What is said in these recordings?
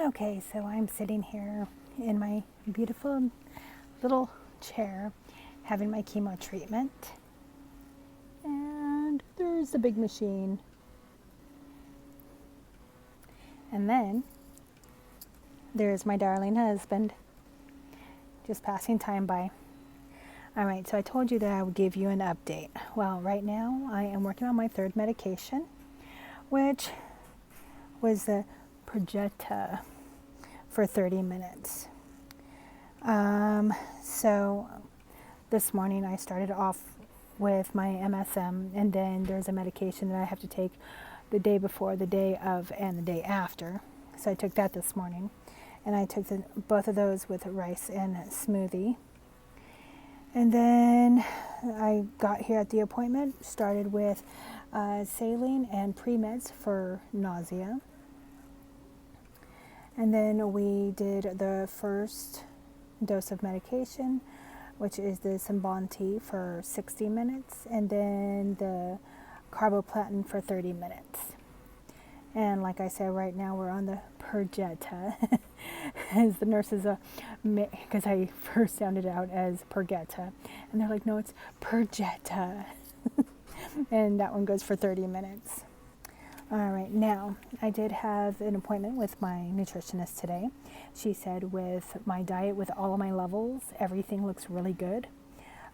Okay, so I'm sitting here in my beautiful little chair having my chemo treatment. And there's the big machine. And then there's my darling husband just passing time by. All right, so I told you that I would give you an update. Well, right now I am working on my third medication, which was the Perjeta for 30 minutes. So this morning I started off with my MSM, and then there's a medication that I have to take the day before, the day of, and the day after. So I took that this morning, and I took both of those with rice and smoothie. And then I got here at the appointment, started with saline and pre-meds for nausea. And then we did the first dose of medication, which is the Cymbalta for 60 minutes, and then the carboplatin for 30 minutes. And like I said, right now we're on the Perjeta, as the nurses, because I first sounded it out as Pergeta, and they're like, no, it's Perjeta. And that one goes for 30 minutes. All right, now I did have an appointment with my nutritionist today. She said with my diet, with all of my levels, everything looks really good.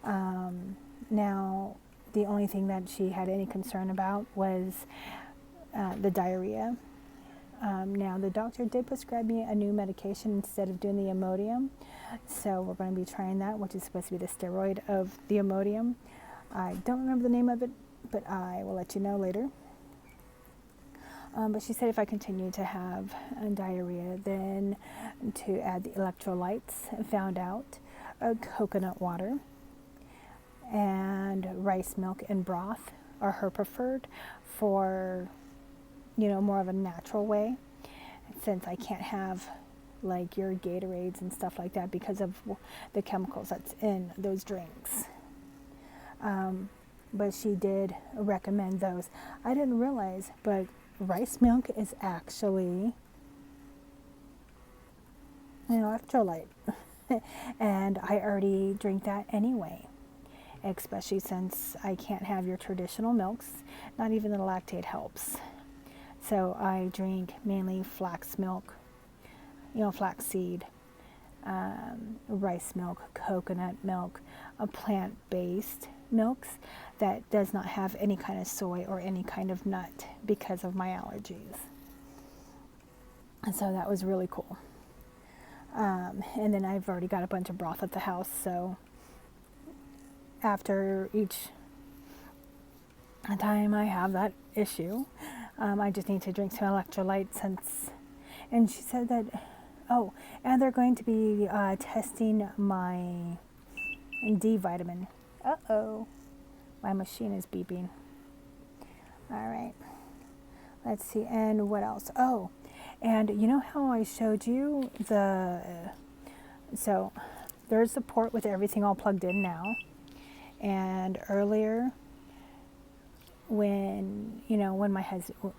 Now, the only thing that she had any concern about was the diarrhea. Now, the doctor did prescribe me a new medication instead of doing the Imodium. So we're going to be trying that, which is supposed to be the steroid of the Imodium. I don't remember the name of it, but I will let you know later. But she said if I continue to have diarrhea, then to add the electrolytes. I found out coconut water and rice milk and broth are her preferred for, more of a natural way, since I can't have like your Gatorades and stuff like that because of the chemicals that's in those drinks. But she did recommend those. I didn't realize, but rice milk is actually an electrolyte. And I already drink that anyway, especially since I can't have your traditional milks. Not even the lactate helps. So I drink mainly flax milk, flaxseed, rice milk, coconut milk, plant-based milks that does not have any kind of soy or any kind of nut because of my allergies. And so that was really cool. And then I've already got a bunch of broth at the house, so after each time I have that issue, I just need to drink some electrolytes. And she said that, and they're going to be testing my D vitamin. My machine is beeping. All right, let's see, and what else? And you know how I showed you so there's the port with everything all plugged in now. And earlier, when my husband,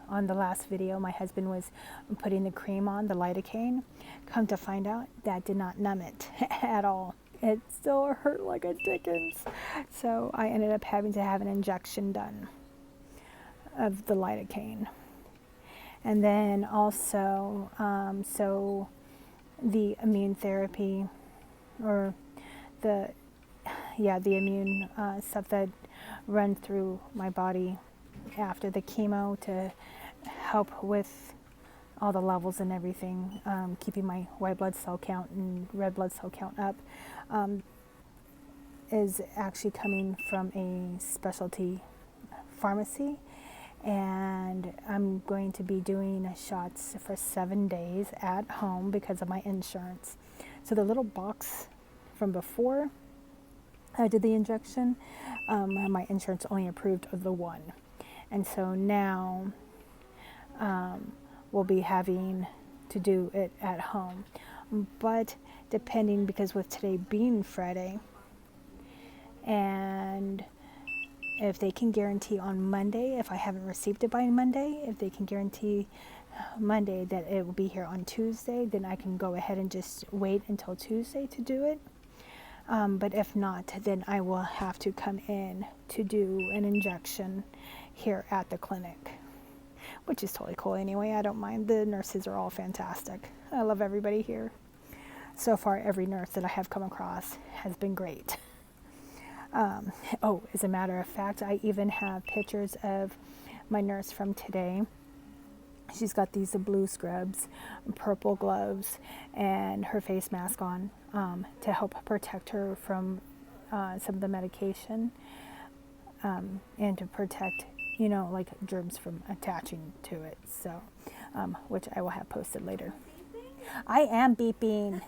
on the last video, my husband was putting the cream on, the lidocaine, come to find out that did not numb it at all. It still hurt like a dickens. So I ended up having to have an injection done of the lidocaine. And then also, so the immune therapy, or the immune stuff that runs through my body after the chemo to help with all the levels and everything, keeping my white blood cell count and red blood cell count up, is actually coming from a specialty pharmacy. And I'm going to be doing shots for 7 days at home because of my insurance. So the little box from before I did the injection, my insurance only approved of the one. And so now we'll be having to do it at home. But depending, because with today being Friday, and if they can guarantee on Monday, if I haven't received it by Monday, if they can guarantee Monday that it will be here on Tuesday, then I can go ahead and just wait until Tuesday to do it. But if not, then I will have to come in to do an injection here at the clinic, which is totally cool anyway. I don't mind. The nurses are all fantastic. I love everybody here. So far, every nurse that I have come across has been great. Oh, as a matter of fact, I even have pictures of my nurse from today. She's got these blue scrubs, purple gloves, and her face mask on to help protect her from some of the medication and to protect, you know, like germs from attaching to it. So, which I will have posted later. I am beeping.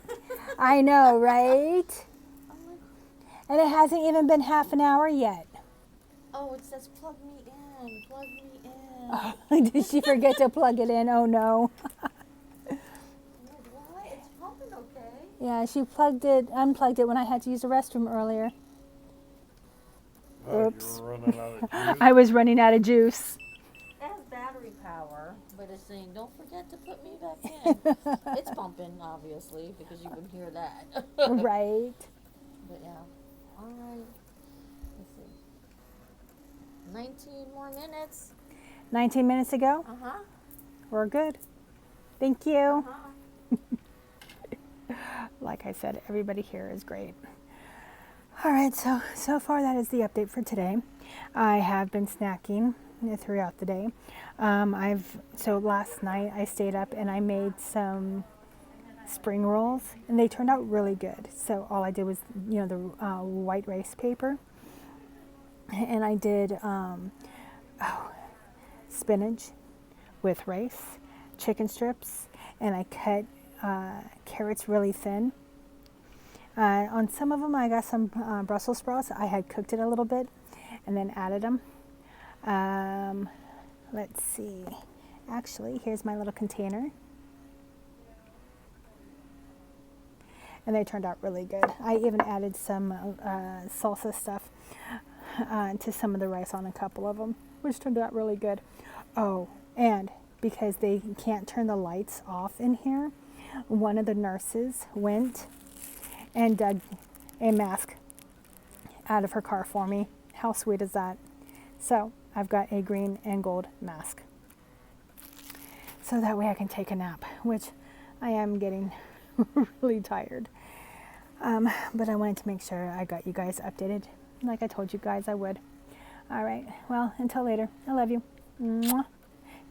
I know, right? And it hasn't even been half an hour yet. Oh, it says plug me in, plug me in. Oh, did she forget to plug it in? Oh no. What? It's pumping okay. Yeah, she unplugged it when I had to use the restroom earlier. Oops. You were running out of juice? I was running out of juice. It has battery power, but it's saying don't forget to put me back in. It's pumping, obviously, because you can hear that. Right. But yeah. All right. Let's see. 19 more minutes. 19 minutes ago? Uh-huh. We're good. Thank you. Uh-huh. Like I said, everybody here is great. All right, so far that is the update for today. I have been snacking throughout the day. So last night I stayed up and I made some spring rolls, and they turned out really good. So all I did was, you know, the white rice paper, and I did spinach with rice, chicken strips, and I cut carrots really thin. On some of them, I got some Brussels sprouts. I had cooked it a little bit and then added them. Let's see. Actually, here's my little container. And they turned out really good. I even added some salsa stuff to some of the rice on a couple of them, which turned out really good. Oh, and because they can't turn the lights off in here, one of the nurses went and dug a mask out of her car for me. How sweet is that? So I've got a green and gold mask. So that way I can take a nap, which I am getting really tired. But I wanted to make sure I got you guys updated like I told you guys I would. All right. Well, until later. I love you. Mwah.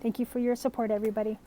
Thank you for your support, everybody.